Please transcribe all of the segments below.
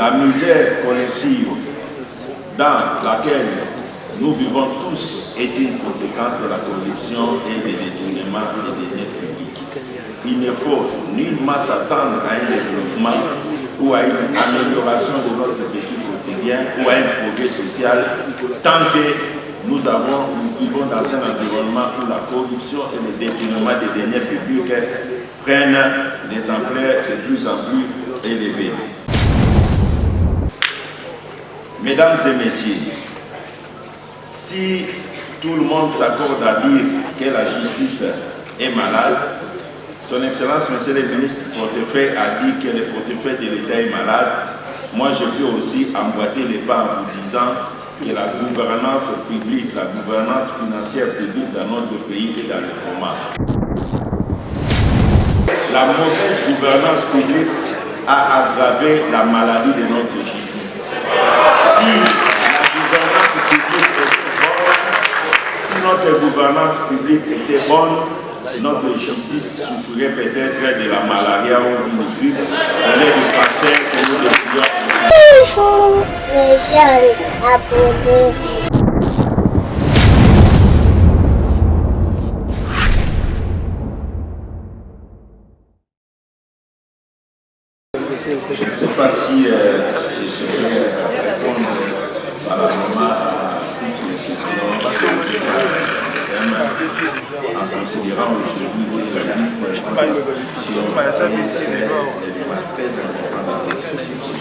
La misère collective dans laquelle nous vivons tous est une conséquence de la corruption et des détournements des deniers publics. Il ne faut nullement s'attendre à un développement ou à une amélioration de notre vécu quotidien ou à un progrès social tant que nous vivons dans un environnement où la corruption et le détournement des deniers publics prennent des ampleurs de plus en plus élevées. Mesdames et messieurs, si tout le monde s'accorde à dire que la justice est malade, Son Excellence, Monsieur le ministre du portefeuille, a dit que le portefeuille de l'État est malade. Moi, je peux aussi emboîter les pas en vous disant que la gouvernance publique, la gouvernance financière publique dans notre pays est dans le coma. La mauvaise gouvernance publique a aggravé la maladie de notre justice. Si la gouvernance publique était bonne, si notre gouvernance publique était bonne, notre justice souffrirait peut-être de la malaria ou d'une grippe, au lieu de passer que nous devrions. Ils sont les jeunes abonnés. Je ne sais pas si je saurais répondre à la maman à toutes les questions en considérant aujourd'hui que la lutte contre la corruption est l'élément très important dans notre société.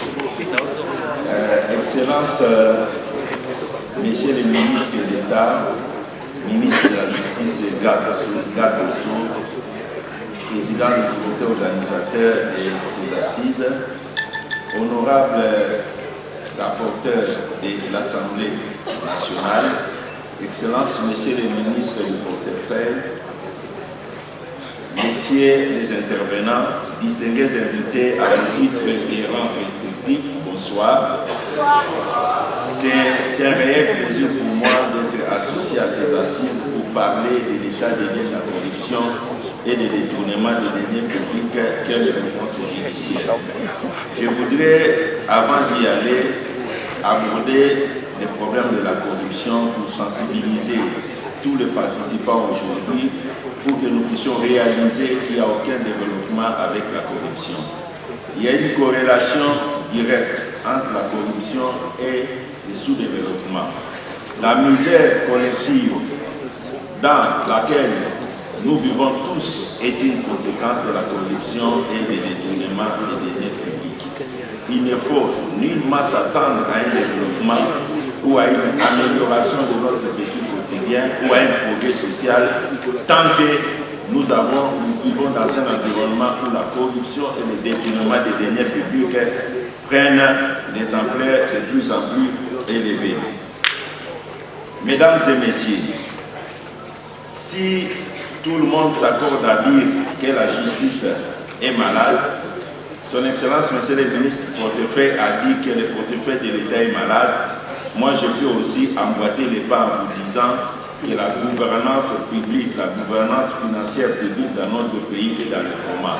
Excellence, Messieurs les ministres d'État, ministre de la Justice et garde des Sceaux, président du comité organisateur de ces assises, honorable rapporteur de l'Assemblée nationale, Excellences, Messieurs les ministres du portefeuille, Messieurs les intervenants, distingués invités à vos titres et rangs respectifs, bonsoir. C'est un réel plaisir pour moi d'être associé à ces assises pour parler de l'état des liens de la corruption et des détournements de deniers publics qu'est une réponse judiciaire. Je voudrais, avant d'y aller, aborder les problèmes de la corruption pour sensibiliser tous les participants aujourd'hui pour que nous puissions réaliser qu'il n'y a aucun développement avec la corruption. Il y a une corrélation directe entre la corruption et le sous-développement. La misère collective dans laquelle nous vivons tous est une conséquence de la corruption et des détournements des deniers publics. Il ne faut nullement s'attendre à un développement ou à une amélioration de notre vécu quotidien ou à un progrès social tant que nous vivons dans un environnement où la corruption et le détournement des deniers publics prennent des ampleurs de plus en plus élevées. Mesdames et messieurs, si tout le monde s'accorde à dire que la justice est malade, Son Excellence, Monsieur le ministre du portefeuille, a dit que le portefeuille de l'État est malade. Moi, je peux aussi emboîter les pas en vous disant que la gouvernance publique, la gouvernance financière publique dans notre pays est dans le coma.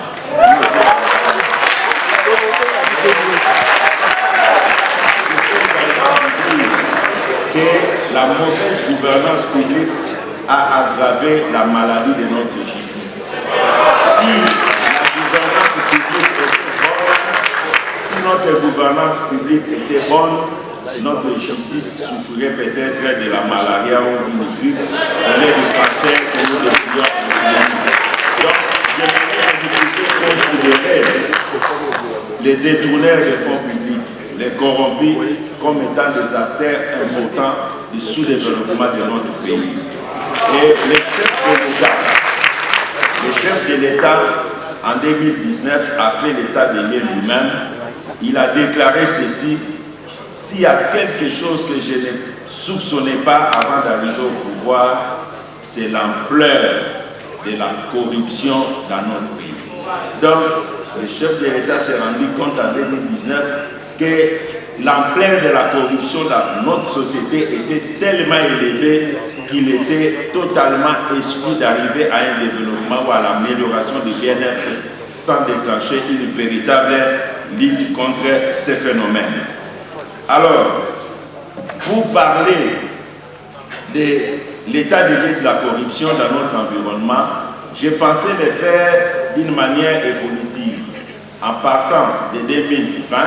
Que la mauvaise gouvernance publique a aggravé la maladie de notre justice. Si la gouvernance publique était bonne, si notre gouvernance publique était bonne, notre justice souffrirait peut-être de la malaria ou d'une grippe, au lieu de passer que nous devrions. Donc, j'aimerais que vous puissiez considérer les détourneurs des fonds publics, les corrompus, comme étant des acteurs importants du sous-développement de notre pays. Et le chef de l'État, en 2019, a fait l'état des lieux lui-même. Il a déclaré ceci: s'il y a quelque chose que je ne soupçonnais pas avant d'arriver au pouvoir, c'est l'ampleur de la corruption dans notre pays. Donc, le chef de l'État s'est rendu compte en 2019 que l'ampleur de la corruption dans notre société était tellement élevée qu'il était totalement exclu d'arriver à un développement ou à l'amélioration du bien-être sans déclencher une véritable lutte contre ces phénomènes. Alors, pour parler de l'état de vie de la corruption dans notre environnement, j'ai pensé le faire d'une manière évolutive, en partant de 2020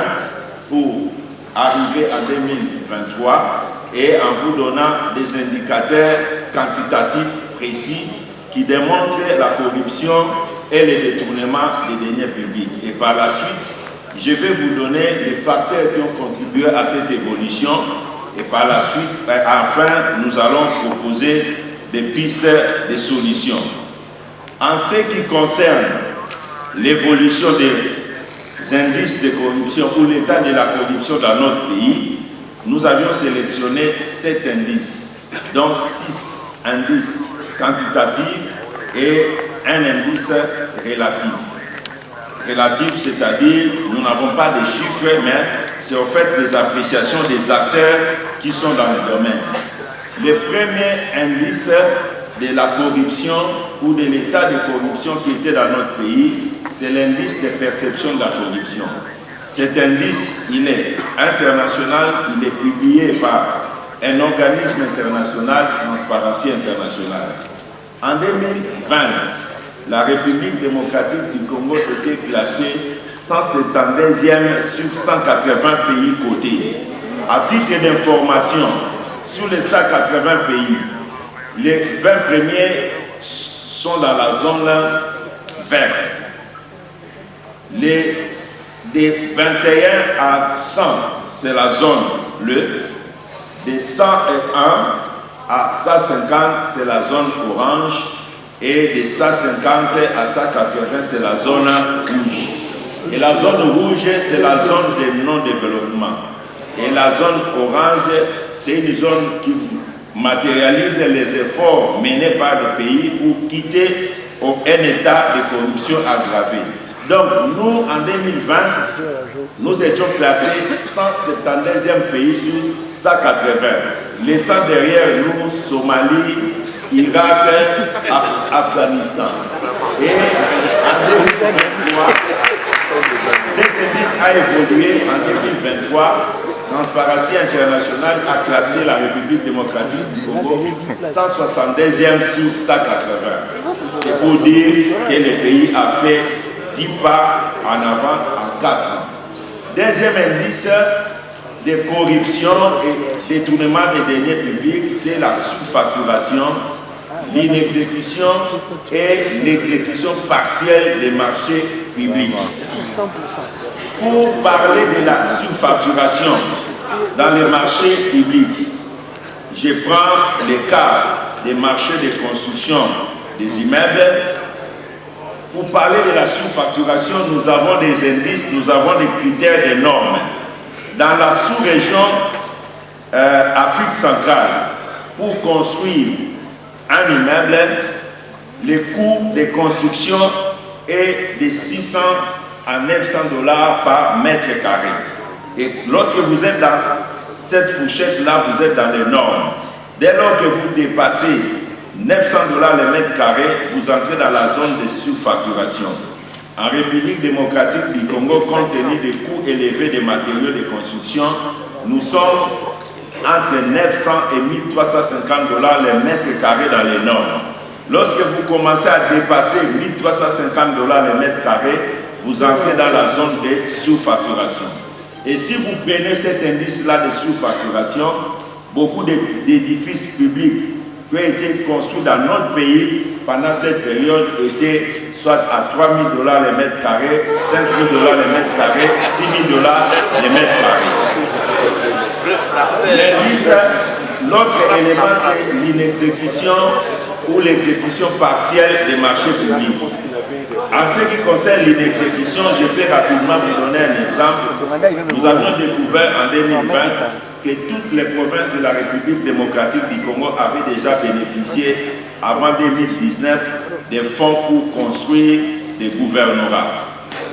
pour arriver à 2023 et en vous donnant des indicateurs quantitatifs précis qui démontrent la corruption et le détournement des deniers publics. Et par la suite, je vais vous donner les facteurs qui ont contribué à cette évolution. Et par la suite, enfin, nous allons proposer des pistes de solutions. En ce qui concerne l'évolution des indices de corruption ou l'état de la corruption dans notre pays, nous avions sélectionné 7 indices, dont 6 indices quantitatifs et un indice relatif. Relatif, c'est-à-dire nous n'avons pas de chiffres, mais c'est en fait des appréciations des acteurs qui sont dans le domaine. Le premier indice de la corruption ou de l'état de corruption qui était dans notre pays, c'est l'indice de perception de la corruption. Cet indice, il est international, il est publié par un organisme international, Transparency International. En 2020, la République démocratique du Congo était classée 172e sur 180 pays cotés. À titre d'information, sur les 180 pays, les 20 premiers sont dans la zone verte. Des 21 à 100, c'est la zone bleue. Des 101 à 150, c'est la zone orange. Et de 150 à 180, c'est la zone rouge. Et la zone rouge, c'est la zone de non-développement. Et la zone orange, c'est une zone qui matérialise les efforts menés par le pays pour quitter un état de corruption aggravé. Donc, nous, en 2020, nous étions classés 172e pays sur 180, laissant derrière nous Somalie, Irak, Afghanistan. Et en 2023, cet indice a évolué. En 2023, Transparency International a classé la République démocratique du Congo 172e sur 180. C'est pour dire que le pays a fait 10 pas en avant en 4 ans. Deuxième indice de corruption et détournement des deniers publics, c'est la sous-facturation, l'inexécution et l'exécution partielle des marchés publics. Pour parler de la sous-facturation dans les marchés publics, je prends le cas des marchés de construction des immeubles. Pour parler de la sous-facturation, nous avons des indices, nous avons des critères, des normes. Dans la sous-région Afrique centrale, pour construire un immeuble, le coût de construction est de 600 à 900 $ par mètre carré. Et lorsque vous êtes dans cette fourchette-là, vous êtes dans les normes. Dès lors que vous dépassez 900 $ le mètre carré, vous entrez dans la zone de sous-facturation. En République démocratique du Congo, compte tenu des coûts élevés des matériaux de construction, nous sommes entre 900 et 1350 $ le mètre carré dans les normes. Lorsque vous commencez à dépasser 1350 $ le mètre carré, vous entrez dans la zone de sous-facturation. Et si vous prenez cet indice-là de sous-facturation, beaucoup d'édifices publics qui ont été construits dans notre pays pendant cette période étaient soit à 3 000 $ le mètre carré, 5 000 $ le mètre carré, 6 000 $ le mètre carré. L'autre élément, c'est l'inexécution ou l'exécution partielle des marchés publics. En ce qui concerne l'inexécution, je peux rapidement vous donner un exemple. Nous avons découvert en 2020 que toutes les provinces de la République démocratique du Congo avaient déjà bénéficié, avant 2019, des fonds pour construire des gouvernorats.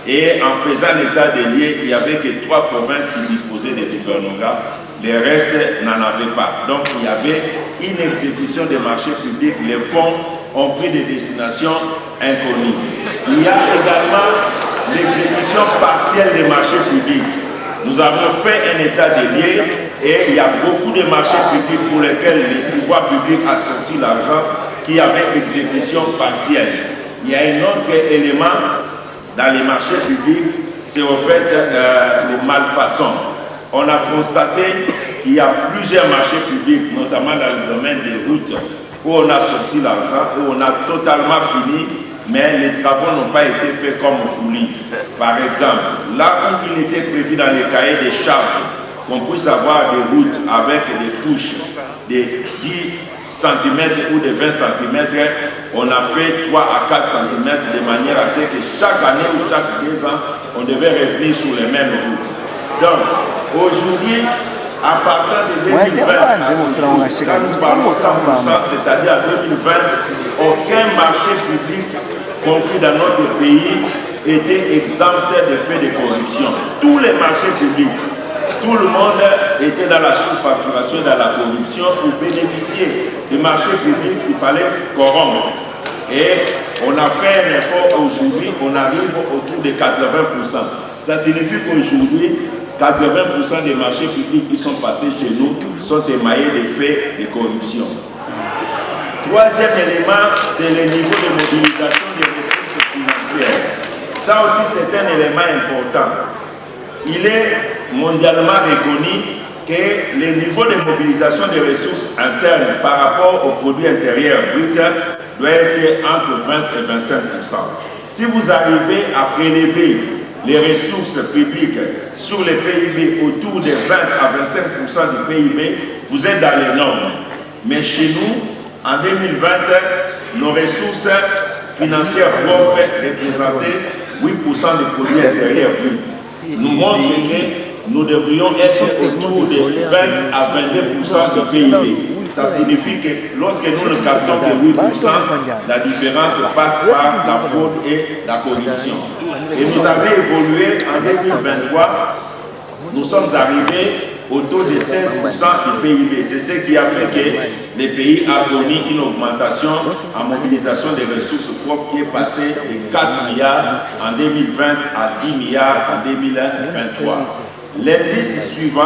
Et en faisant l'état des lieux, il n'y avait que 3 provinces qui disposaient des gouvernorats, les restes n'en avaient pas. Donc il y avait une exécution des marchés publics, les fonds ont pris des destinations inconnues. Il y a également l'exécution partielle des marchés publics. Nous avons fait un état des lieux et il y a beaucoup de marchés publics pour lesquels les pouvoirs publics ont sorti l'argent qui avait exécution partielle. Il y a un autre élément dans les marchés publics, c'est au fait les malfaçons. On a constaté qu'il y a plusieurs marchés publics, notamment dans le domaine des routes, où on a sorti l'argent et on a totalement fini, mais les travaux n'ont pas été faits comme voulu. Par exemple, là où il était prévu dans les cahiers des charges qu'on puisse avoir des routes avec des couches de 10 cm ou de 20 cm, on a fait 3 à 4 cm de manière à ce que chaque année ou chaque 2 ans, on devait revenir sur les mêmes routes. Donc, aujourd'hui, à partir de 2020, quand nous parlons 100%, c'est-à-dire en 2020, aucun marché public conclu dans notre pays était exempt de faits de corruption. Tous les marchés publics, tout le monde était dans la sous-facturation, dans la corruption. Pour bénéficier du marché public, il fallait corrompre. Et on a fait un effort aujourd'hui, on arrive autour de 80%. Ça signifie qu'aujourd'hui, 80% des marchés publics qui sont passés chez nous sont émaillés de faits de corruption. Troisième élément, c'est le niveau de mobilisation des ressources financières. Ça aussi, c'est un élément important. Il est mondialement reconnu que le niveau de mobilisation des ressources internes par rapport au produit intérieur brut doit être entre 20 et 25%. Si vous arrivez à prélever les ressources publiques sur le PIB autour de 20 à 25% du PIB, vous êtes dans les normes. Mais chez nous, en 2020, nos ressources financières propres représentaient 8% du produit intérieur brut. Nous montre que nous devrions être autour de 20 à 22% du PIB. Ça signifie que lorsque nous ne captons que 8%, la différence passe par la fraude et la corruption. Et nous avons évolué en 2023, nous sommes arrivés au taux de 16% du PIB. C'est ce qui a fait que le pays a connu une augmentation en mobilisation des ressources propres qui est passée de 4 milliards en 2020 à 10 milliards en 2023. L'indice suivant,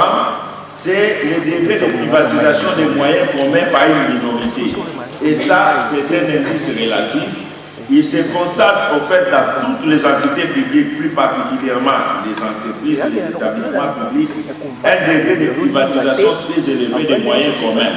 c'est le degré de privatisation des moyens communs par une minorité. Et ça, c'est un indice relatif. Il se constate au fait dans toutes les entités publiques, plus particulièrement les entreprises et les établissements publics, un degré de privatisation très élevé des moyens communs.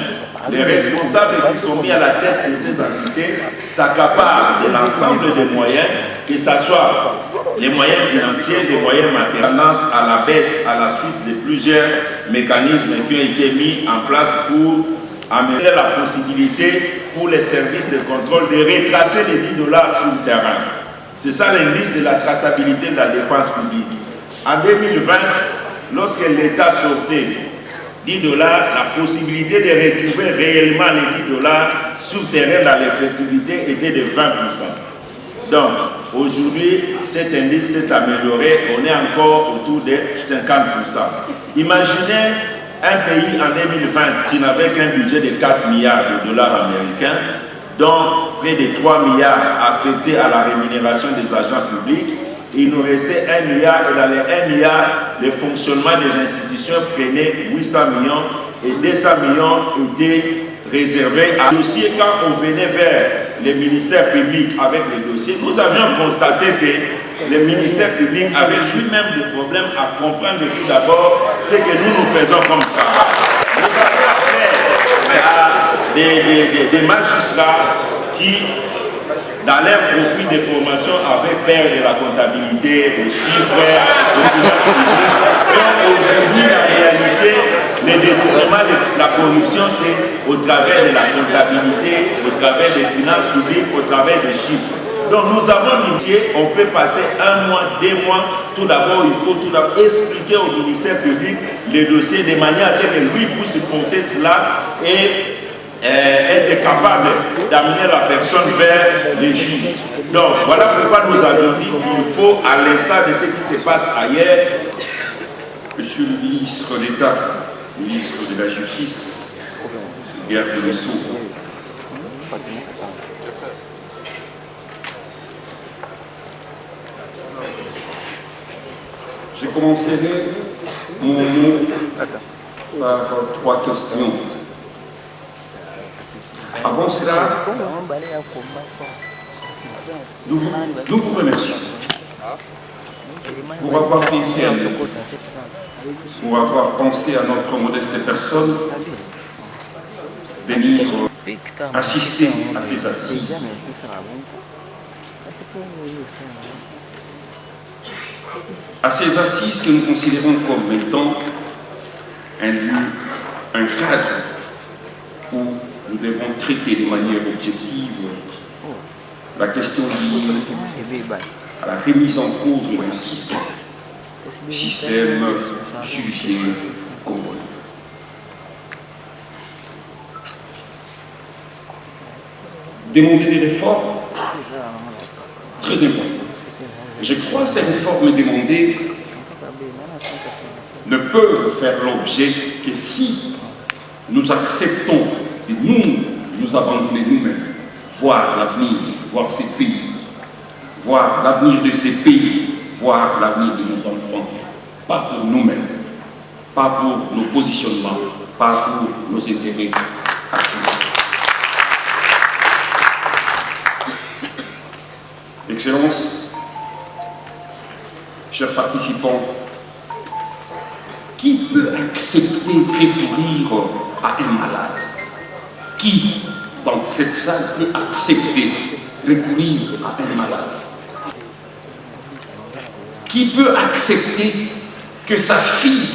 Les responsables qui sont mis à la tête de ces entités s'accaparent de l'ensemble des moyens, que ce soit les moyens financiers, les moyens matériels, à la baisse à la suite de plusieurs mécanismes qui ont été mis en place pour améliorer la possibilité pour les services de contrôle de retracer les 10 $ sur le terrain. C'est ça l'indice de la traçabilité de la dépense publique. En 2020, lorsque l'État sortait 10 $, la possibilité de retrouver réellement les 10 $ sur le terrain dans l'effectivité était de 20%. Donc, aujourd'hui, cet indice s'est amélioré, on est encore autour de 50%. Imaginez un pays en 2020 qui n'avait qu'un budget de 4 milliards de dollars américains, dont près de 3 milliards affectés à la rémunération des agents publics. Il nous restait 1 milliard et dans les 1 milliard, le fonctionnement des institutions prenait 800 millions et 200 millions étaient réservés à dossiers. Quand on venait vers les ministères publics avec les dossiers, nous avions constaté que le ministère public avait lui-même des problèmes à comprendre tout d'abord ce que nous faisons comme travail. Nous avons affaire à des magistrats qui, dans leur profil de formation, avaient peur de la comptabilité, des chiffres, des finances publiques. Donc aujourd'hui, la réalité, le détournement, la corruption, c'est au travers de la comptabilité, au travers des finances publiques, au travers des chiffres. Donc nous avons dit, on peut passer 1 mois, 2 mois. Tout d'abord, il faut tout d'abord expliquer au ministère public les dossiers de manière à ce que lui puisse porter cela et être capable d'amener la personne vers les juges. Donc voilà pourquoi nous avons dit qu'il faut, à l'instar de ce qui se passe ailleurs, Monsieur le ministre d'État, ministre de la Justice, garde des Sceaux, commencerai mon mot par 3 questions. Avant cela, nous vous remercions pour avoir pensé à nous, pour avoir pensé à notre modeste personne, venir assister à ces assises. À ces assises que nous considérons comme étant un lieu, un cadre où nous devons traiter de manière objective la question liée à la remise en cause du système judiciaire congolais. Demander des réformes, très important. Je crois que ces réformes demandées ne peuvent faire l'objet que si nous acceptons de nous abandonner nous-mêmes, voir l'avenir, voir ces pays, voir l'avenir de ces pays, voir l'avenir de nos enfants, pas pour nous-mêmes, pas pour nos positionnements, pas pour nos intérêts actuels. Excellences, chers participants, qui peut accepter recourir à un malade? Qui, dans cette salle, peut accepter recourir à un malade? Qui peut accepter que sa fille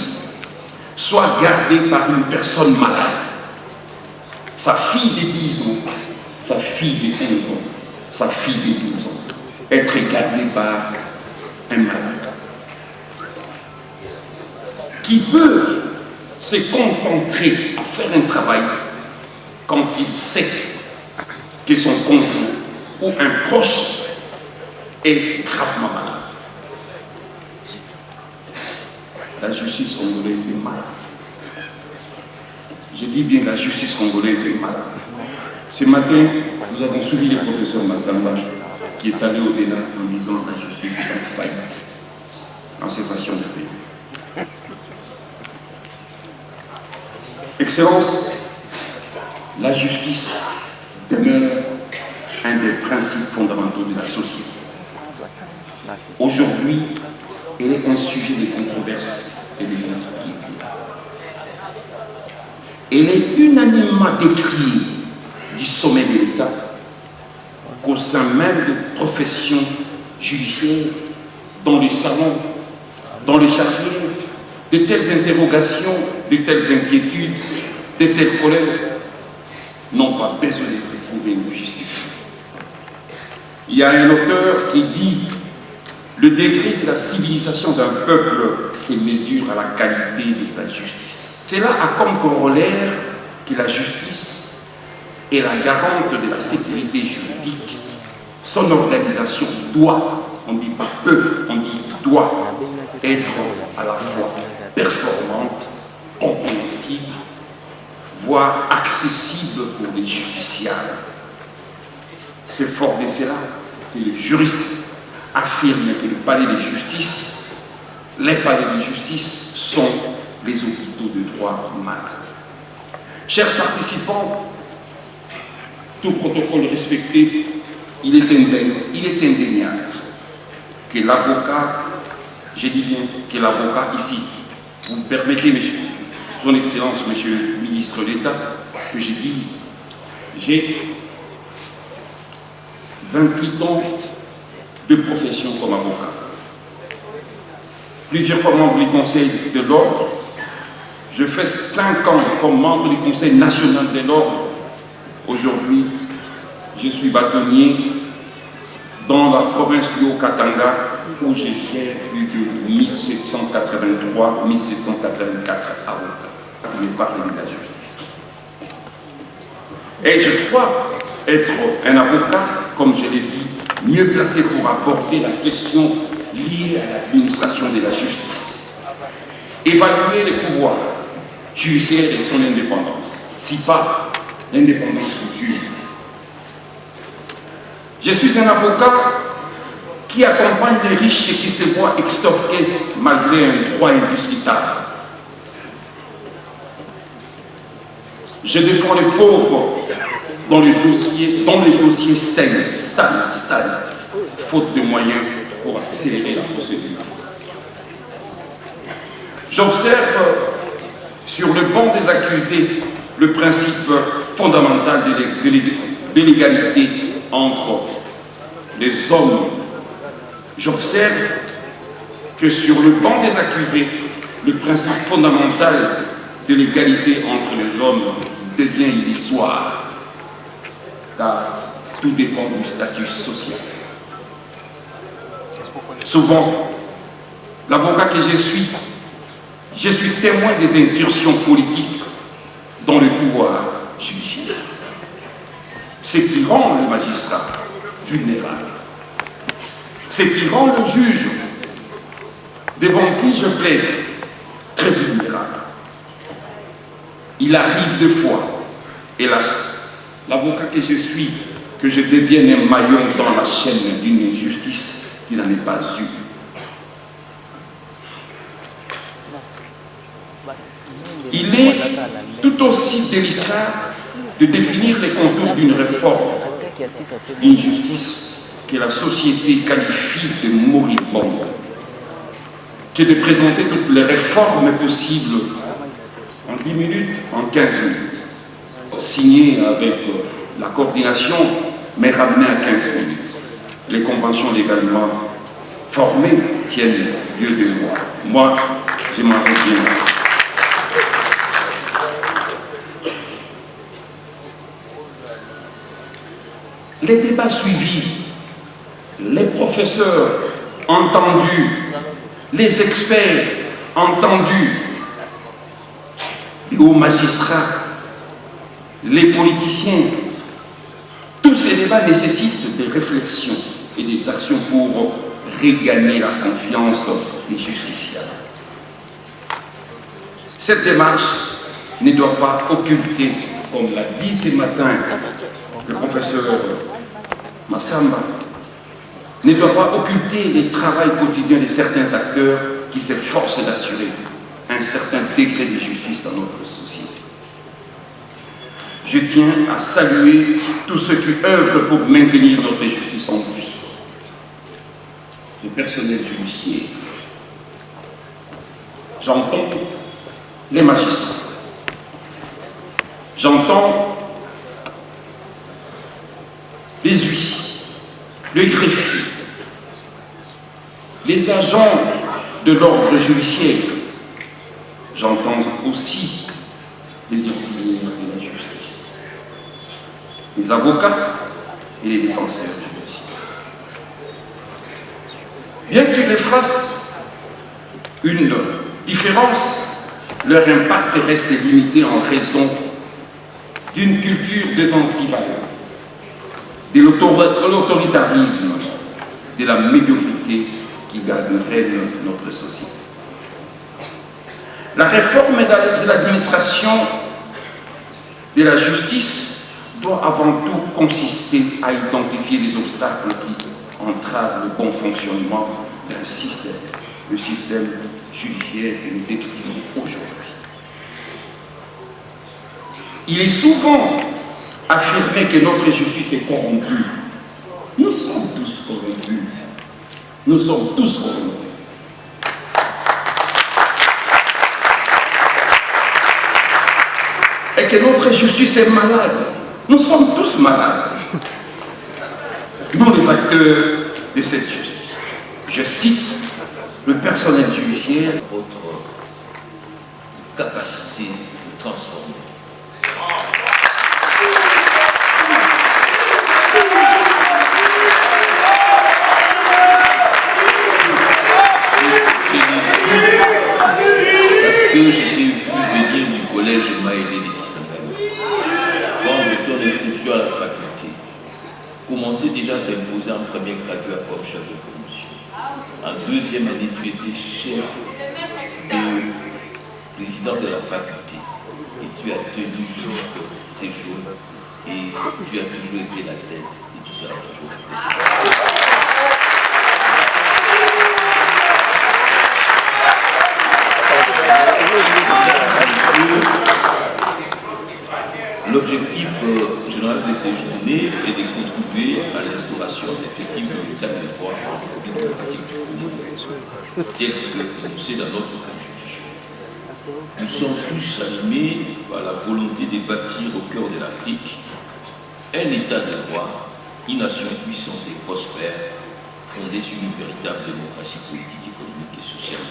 soit gardée par une personne malade? Sa fille de 10 ans, sa fille de 11 ans, sa fille de 12 ans, être gardée par un malade. Qui peut se concentrer à faire un travail quand il sait que son conjoint ou un proche est gravement malade? La justice congolaise est malade. Je dis bien la justice congolaise est malade. Ce matin, nous avons suivi le professeur Massamba qui est allé au-delà en disant que la justice est en faillite, en cessation de paix. Excellence, la justice demeure un des principes fondamentaux de la société. Aujourd'hui, elle est un sujet de controverse et de controversie. Elle est unanimement décriée du sommet de l'État qu'au sein même de professions judiciaires, dans les salons, dans les charnières, de telles interrogations, de telles inquiétudes, de telles colères n'ont pas besoin d'être prouvées ou justifiées. Il y a un auteur qui dit « Le degré de la civilisation d'un peuple se mesure à la qualité de sa justice ». Cela a comme corollaire que la justice est la garante de la sécurité juridique. Son organisation doit, on ne dit pas peut, on dit doit être à la fois performante, compréhensible, voire accessible pour les justiciables. C'est fort de cela que le juriste affirme que le palais de justice, les palais de justice sont les hôpitaux de droit malade. Chers participants, tout protocole respecté, il est indéniable que l'avocat, je dis bien que l'avocat ici, vous me permettez, son Excellence, Monsieur le ministre d'État, que je dise, j'ai 28 ans de profession comme avocat. Plusieurs fois membre du Conseil de l'Ordre. Je fais 5 ans comme membre du Conseil national de l'Ordre. Aujourd'hui, je suis bâtonnier dans la province du Haut-Katanga où je gère plus de 1783, 1784 avocats qui me parlent de la justice. Et je crois être un avocat, comme je l'ai dit, mieux placé pour aborder la question liée à l'administration de la justice. Évaluer les pouvoirs judiciaires et son indépendance, si pas l'indépendance du juge. Je suis un avocat qui accompagne les riches et qui se voient extorqués malgré un droit indiscutable. Je défends les pauvres dans les dossiers stagnent, faute de moyens pour accélérer la procédure. J'observe sur le banc des accusés le principe fondamental de l'égalité entre les hommes. J'observe que sur le banc des accusés, le principe fondamental de l'égalité entre les hommes devient illusoire, car tout dépend du statut social. Souvent, l'avocat que je suis témoin des incursions politiques dans le pouvoir judiciaire. Ce qui rend le magistrat vulnérable. Ce qui rend le juge, devant qui je plaide, très vulnérable. Il arrive des fois, hélas, l'avocat que je suis, que je devienne un maillon dans la chaîne d'une injustice qui n'en est pas une. Il est tout aussi délicat de définir les contours d'une réforme, d'une justice que la société qualifie de moribonde, que de présenter toutes les réformes possibles en 10 minutes, en 15 minutes, signées avec la coordination, mais ramenées à 15 minutes. Les conventions légalement formées tiennent lieu de mois. Moi, je m'en reviens. Les débats suivis, les professeurs entendus, les experts entendus, les hauts magistrats, les politiciens, tous ces débats nécessitent des réflexions et des actions pour regagner la confiance des justiciables. Cette démarche ne doit pas occulter, comme l'a dit ce matin le professeur Massamba, ne doit pas occulter le travail quotidien de certains acteurs qui s'efforcent d'assurer un certain degré de justice dans notre société. Je tiens à saluer tous ceux qui œuvrent pour maintenir notre justice en vie. Le personnel judiciaire. J'entends les magistrats. J'entends les huissiers, les greffiers, les agents de l'ordre judiciaire. J'entends aussi les auxiliaires de la justice, les avocats et les défenseurs judiciaires. Bien qu'ils fassent une différence, leur impact reste limité en raison d'une culture des antivaleurs, de l'autoritarisme, de la médiocrité qui règne notre société. La réforme de l'administration de la justice doit avant tout consister à identifier les obstacles qui entravent le bon fonctionnement d'un système, le système judiciaire que nous décrivons aujourd'hui. Il est souvent affirmé que notre justice est corrompue. Nous sommes tous corrompus. Nous sommes tous corrompus. Et que notre justice est malade. Nous sommes tous malades. Nous, les acteurs de cette justice. Je cite le personnel judiciaire. Votre capacité de transformer. Parce que je t'ai vu venir du collège Maïlé de Kisangani, prendre ton inscription à la faculté, commencer déjà à t'imposer en premier graduat comme chef de promotion. En deuxième année, tu étais chef de président de la faculté et tu as tenu jusqu'à ces jours et tu as toujours été la tête et tu seras toujours la tête. L'objectif général de ces journées est de contribuer à l'instauration effective de l'état de droit en République démocratique du Congo, tel que énoncé dans notre Constitution. Nous sommes tous animés par la volonté de bâtir au cœur de l'Afrique un état de droit, une nation puissante et prospère, fondée sur une véritable démocratie politique, économique et sociale.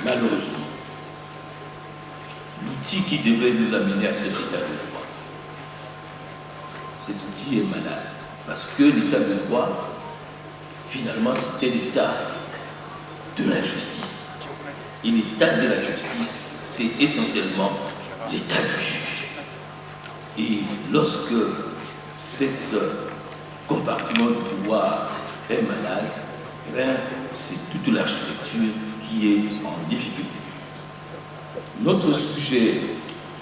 Malheureusement, l'outil qui devait nous amener à cet état de droit, cet outil est malade. Parce que l'état de droit, finalement, c'était l'état de la justice. Et l'état de la justice, c'est essentiellement l'état du juge. Et lorsque cet compartiment du pouvoir est malade, c'est toute l'architecture qui est en difficulté. Notre sujet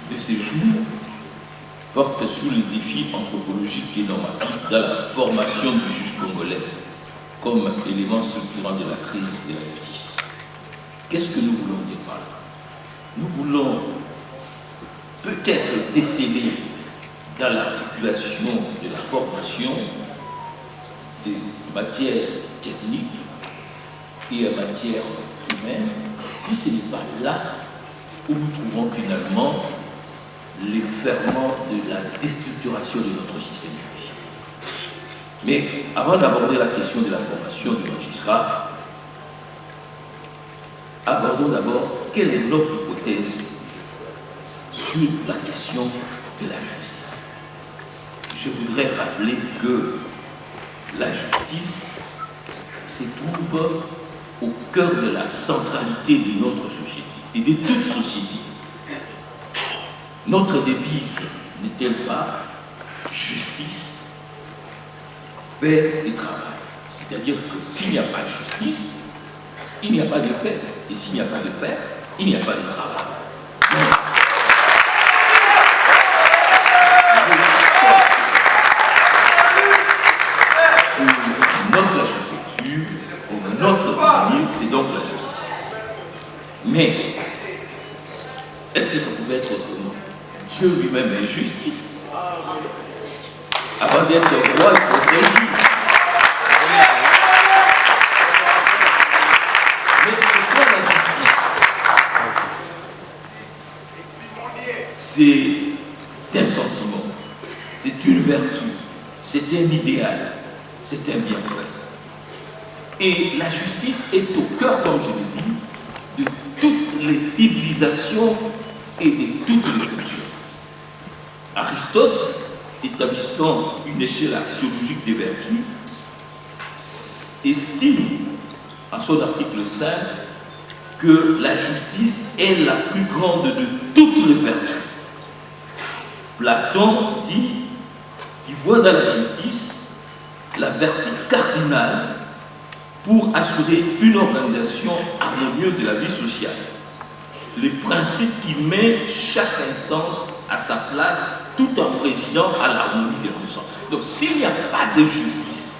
de ces jours porte sur les défis anthropologiques et normatifs dans la formation du juge congolais comme élément structurant de la crise de la justice. Qu'est-ce que nous voulons dire par là? Nous voulons peut-être déceler dans l'articulation de la formation des matières techniques et en matière humaine, si ce n'est pas là où nous trouvons finalement les ferments de la déstructuration de notre système judiciaire. Mais avant d'aborder la question de la formation du magistrat, abordons d'abord quelle est notre hypothèse sur la question de la justice. Je voudrais rappeler que la justice se trouve au cœur de la centralité de notre société et de toute société. Notre devise n'est-elle pas justice, paix et travail? C'est-à-dire que s'il n'y a pas de justice, il n'y a pas de paix. Et s'il n'y a pas de paix, il n'y a pas de travail. Notre architecture, pour notre devenir, c'est donc la justice. Mais, est-ce que ça pouvait être autrement? Dieu lui-même est justice. Avant d'être roi, il faut être juge. Mais c'est quoi la justice? C'est un sentiment, c'est une vertu, c'est un idéal, c'est un bienfait. Et la justice est au cœur, comme je l'ai dit, de toutes les civilisations et de toutes les cultures. Aristote, établissant une échelle axiologique des vertus, estime en son article 5 que la justice est la plus grande de toutes les vertus. Platon dit qu'il voit dans la justice la vertu cardinale pour assurer une organisation harmonieuse de la vie sociale. Le principe qui met chaque instance à sa place tout en présidant à l'harmonie de l'ensemble. Donc s'il n'y a pas de justice,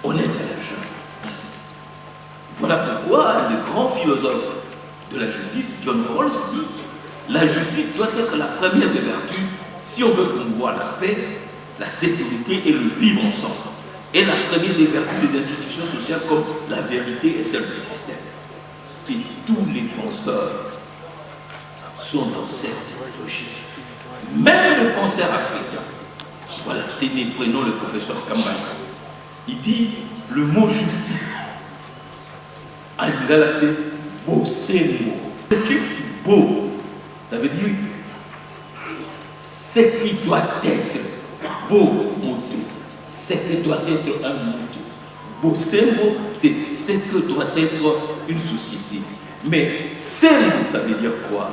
on est dans la jungle ici. Voilà pourquoi le grand philosophe de la justice, John Rawls, dit la justice doit être la première des vertus si on veut promouvoir la paix, la sécurité et le vivre ensemble. Et la première des vertus des institutions sociales comme la vérité et celle du système. Et tous les penseurs sont dans cette logique. Même le penseur africain. Voilà, tenez, prenons le professeur Kambay. Il dit le mot justice. En lingala, c'est beau, c'est mot. Le fixe beau, ça veut dire ce qui doit être beau moto, ce qui doit être un moto. Beau, c'est mot, c'est ce que doit être une société. Mais c'est mot, ça veut dire quoi?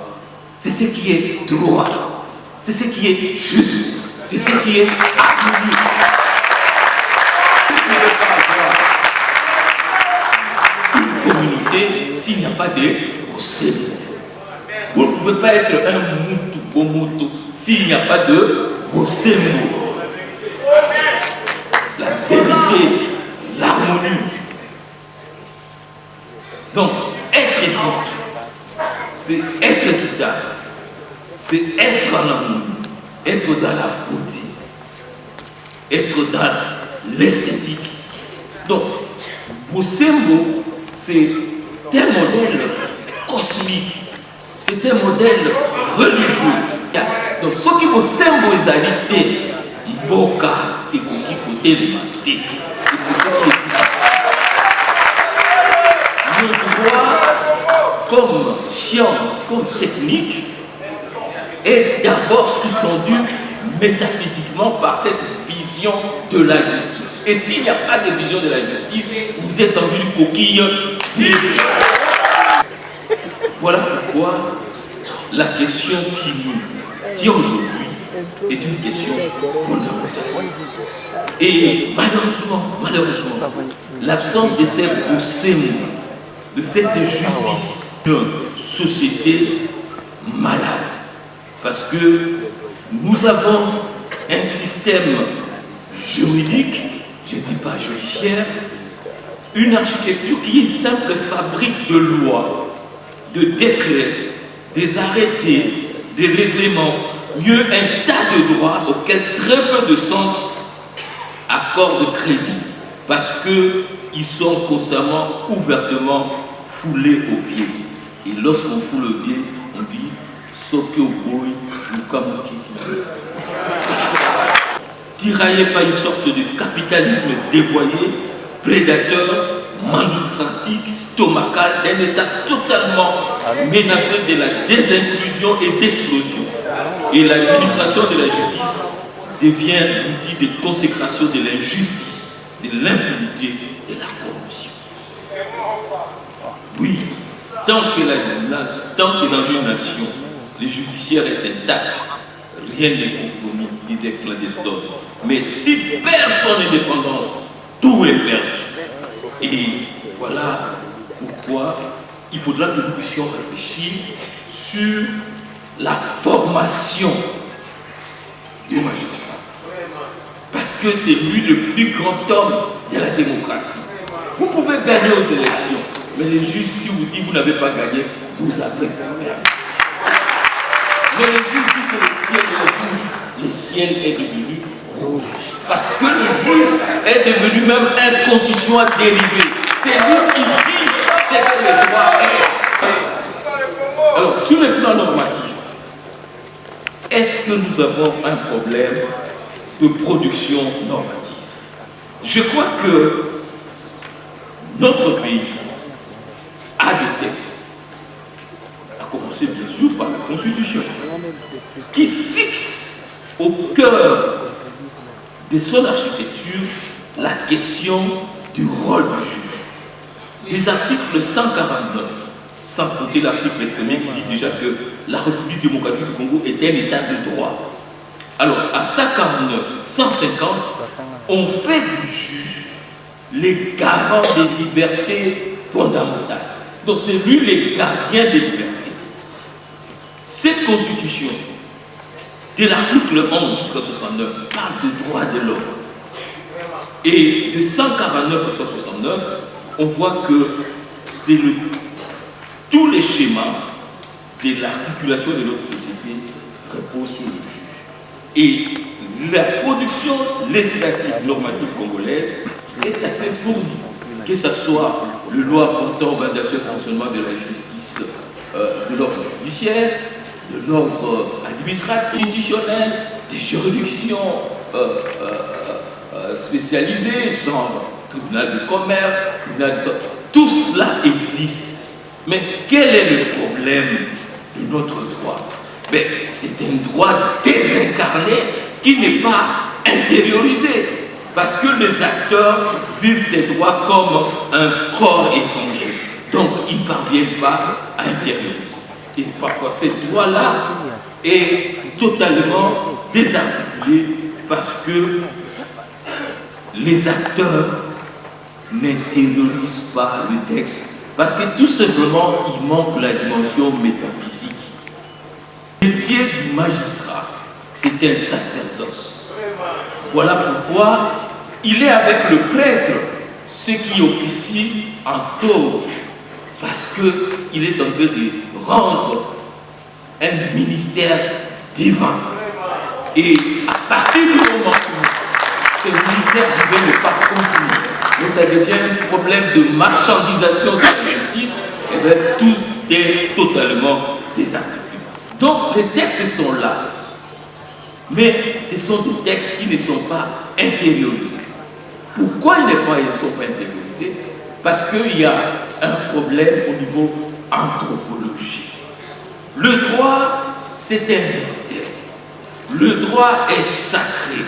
C'est ce qui est droit, c'est ce qui est juste, c'est ce qui est harmonieux. Vous ne pouvez pas avoir une communauté s'il n'y a pas de Bossé. Vous ne pouvez pas être un Moutou au Moutou s'il n'y a pas de Bossé. La vérité, l'harmonie. Donc, être juste, c'est être équitable, c'est être en harmonie, être dans la beauté, être dans l'esthétique. Donc, Bosembo, c'est un modèle cosmique, c'est un modèle religieux. Donc, ce qui Bosembo estalité, Mboka et Koki côté les matés. Et c'est ce qui est dit. Le droit, comme science, comme technique, est d'abord sous-tendu métaphysiquement par cette vision de la justice. Et s'il n'y a pas de vision de la justice, vous êtes en une coquille vide. Voilà pourquoi la question qui nous tient aujourd'hui est une question fondamentale. Et malheureusement, l'absence de cette Bosembo, de cette justice, d'une société malade. Parce que nous avons un système juridique, je ne dis pas judiciaire, une architecture qui est une simple fabrique de lois, de décrets, des arrêtés, des règlements, mieux un tas de droits auxquels très peu de sens accordent crédit, parce qu'ils sont constamment, ouvertement foulés aux pieds. Et lorsqu'on foule aux pieds, on dit Soke au boy, Lukamoki. Tiraillé par une sorte de capitalisme dévoyé, prédateur, mandutratique, stomacal, d'un état totalement menacé de la désinclusion et d'explosion. Et l'administration de la justice devient l'outil de consécration de l'injustice, de l'impunité et de la corruption. Oui, tant que dans une nation, le judiciaire est intact, rien n'est compromis, disait Clandestin. Mais si personne n'est indépendance, tout est perdu. Et voilà pourquoi il faudra que nous puissions réfléchir sur la formation du magistrat. Parce que c'est lui le plus grand homme de la démocratie. Vous pouvez gagner aux élections, mais les juges, si vous dites que vous n'avez pas gagné, vous avez perdu. Mais le juge dit que le ciel est rouge, le ciel est devenu rouge. Parce que le juge est devenu même un constituant dérivé. C'est lui qui dit ce que le droit est. Alors, sur le plan normatif, est-ce que nous avons un problème de production normative? Je crois que notre pays a des textes, à commencer bien sûr par la Constitution, qui fixe au cœur de son architecture la question du rôle du juge. Des articles 149, sans compter l'article 1er qui dit déjà que la République démocratique du Congo est un état de droit. Alors, à 149, 150, on fait du juge les garants des libertés fondamentales. Donc, c'est lui le gardien des libertés. Cette constitution, de l'article 11 jusqu'à 69, parle de droits de l'homme. Et de 149 à 169, on voit que c'est tous les schémas de l'articulation de notre société reposent sur le juge. Et la production législative normative congolaise est assez fournie, que ce soit le loi portant organisation et fonctionnement de la justice, de l'ordre judiciaire, de l'ordre administratif, institutionnel, des juridictions spécialisées, genre tribunal de commerce, tribunal de... Tout cela existe. Mais quel est le problème de notre droit? C'est un droit désincarné qui n'est pas intériorisé. Parce que les acteurs vivent ces droits comme un corps étranger. Donc, ils ne parviennent pas à intérioriser. Et parfois, ce droit-là est totalement désarticulé parce que les acteurs n'intériorisent pas le texte. Parce que tout simplement, il manque la dimension métaphysique. Le métier du magistrat, c'est un sacerdoce. Voilà pourquoi il est avec le prêtre, ceux qui officient en taupe, parce qu'il est en train de rendre un ministère divin. Et à partir du moment où ce ministère divin n'est pas conclu, mais ça devient un problème de marchandisation de la justice, et bien tout est totalement désarticulé. Donc les textes sont là, mais ce sont des textes qui ne sont pas intériorisés. Pourquoi ils ne sont pas intériorisés? Parce qu'il y a un problème au niveau anthropologique. Le droit, c'est un mystère. Le droit est sacré.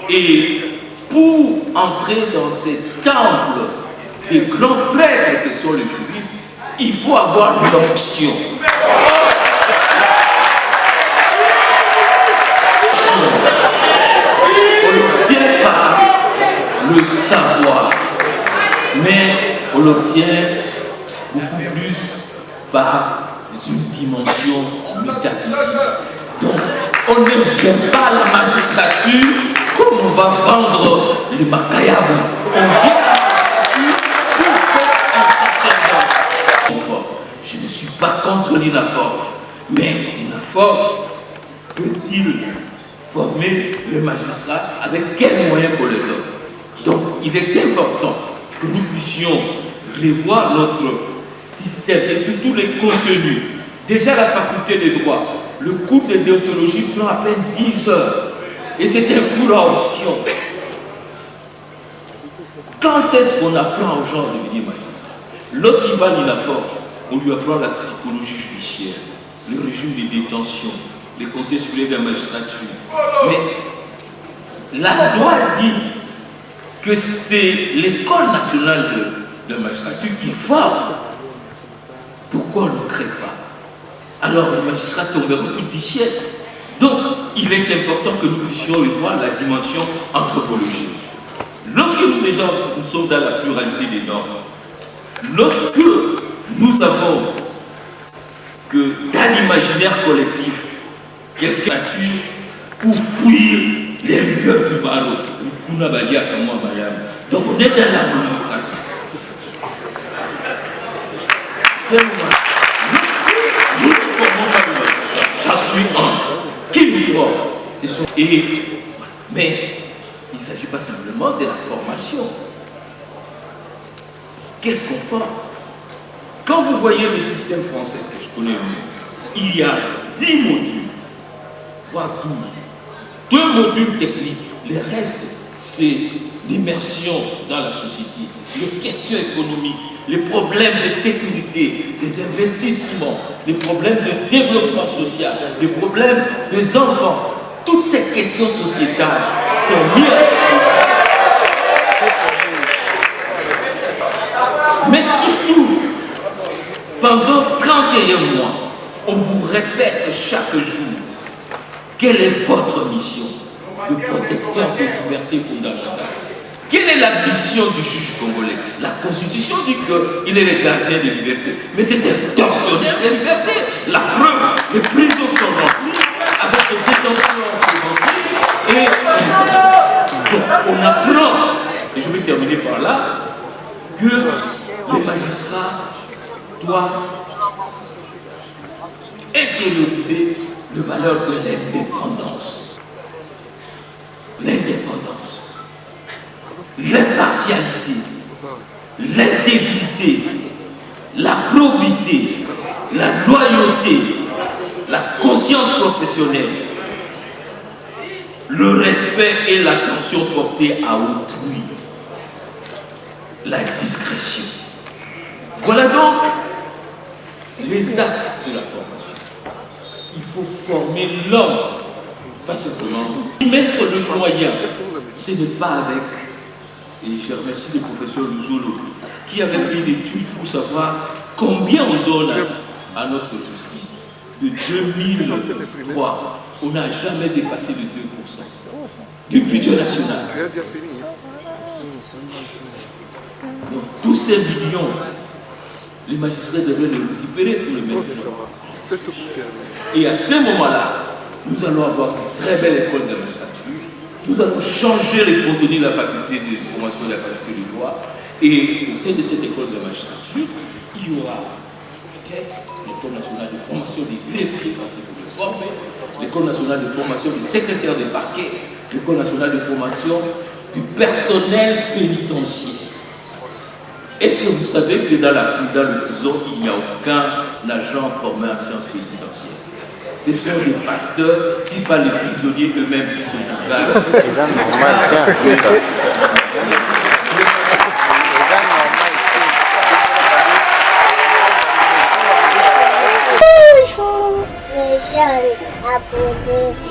Et pour entrer dans ces temples des grands prêtres que sont les juristes, il faut avoir l'onction. On l'obtient par le savoir, mais on l'obtient beaucoup plus par une dimension métaphysique. Donc, on ne vient pas à la magistrature comme on va vendre les macayabou. On vient à la magistrature pour faire un sacerdoce. Je ne suis pas contre l'INAFORGE, mais l'INAFORGE peut-il former le magistrat avec quels moyens qu'on le donne? Donc, il est important que nous puissions revoir notre système et surtout les contenus. Déjà, la faculté de droit, le cours de déontologie prend à peine 10 heures. Et c'est un cours à option. Quand est-ce qu'on apprend aux gens à devenir magistrat? Lorsqu'il va à l'INAFORGE, on lui apprend la psychologie judiciaire, le régime de détention, les conseils supérieurs de la magistrature. Mais la loi dit que c'est l'école nationale de magistrature qui forme. Pourquoi on ne crée pas? Alors les magistrats tomberont tout du ciel. Donc, il est important que nous puissions voir la dimension anthropologique. Lorsque nous sommes dans la pluralité des normes, lorsque nous avons que dans l'imaginaire collectif, quelqu'un tue ou fuir les rigueurs du barreau, donc on est dans la démocratie. C'est moi. Lorsque nous ne formons pas le magistrat, j'en suis un. Qui nous forme? Mais il ne s'agit pas simplement de la formation. Qu'est-ce qu'on forme? Quand vous voyez le système français que je connais mieux, il y a 10 modules, voire 12. 2 modules techniques, le reste, c'est l'immersion dans la société, les questions économiques, les problèmes de sécurité, des investissements, les problèmes de développement social, les problèmes des enfants. Toutes ces questions sociétales sont mises à disposition. Mais surtout, pendant 31 mois, on vous répète chaque jour quelle est votre mission, le protecteur des libertés fondamentales. Quelle est la mission du juge congolais? La Constitution dit qu'il est le gardien des libertés. Mais c'est un tortionnaire des libertés. La preuve, les prisons sont remplies avec des détentions préventives. Et donc, on apprend, et je vais terminer par là, que les magistrats doivent intérioriser les valeurs de l'indépendance. L'indépendance. L'impartialité, l'intégrité, la probité, la loyauté, la conscience professionnelle, le respect et l'attention portée à autrui, la discrétion. Voilà donc les axes de la formation. Il faut former l'homme, pas simplement mettre le moyen. Ce n'est pas avec... Et je remercie le professeur Luzolo qui avait fait une étude pour savoir combien on donne à notre justice. De 2003, on n'a jamais dépassé le 2% du budget national. Donc tous ces millions, les magistrats devaient les récupérer pour le mettre. Et à ce moment-là, nous allons avoir une très belle école de magistrature. Nous allons changer les contenus de la faculté de formation de la faculté du droit. Et au sein de cette école de magistrature, il y aura enquêtes, l'École nationale de formation des greffiers, parce qu'il faut les former, l'École nationale de formation des secrétaires des parquets, l'École nationale de formation du personnel pénitentiaire. Est-ce que vous savez que dans le prison, il n'y a aucun agent formé en sciences pénitentiaires? Ce sont des pasteurs, si pas les prisonniers eux-mêmes qui sont ouverts. Les jeunes abonnés.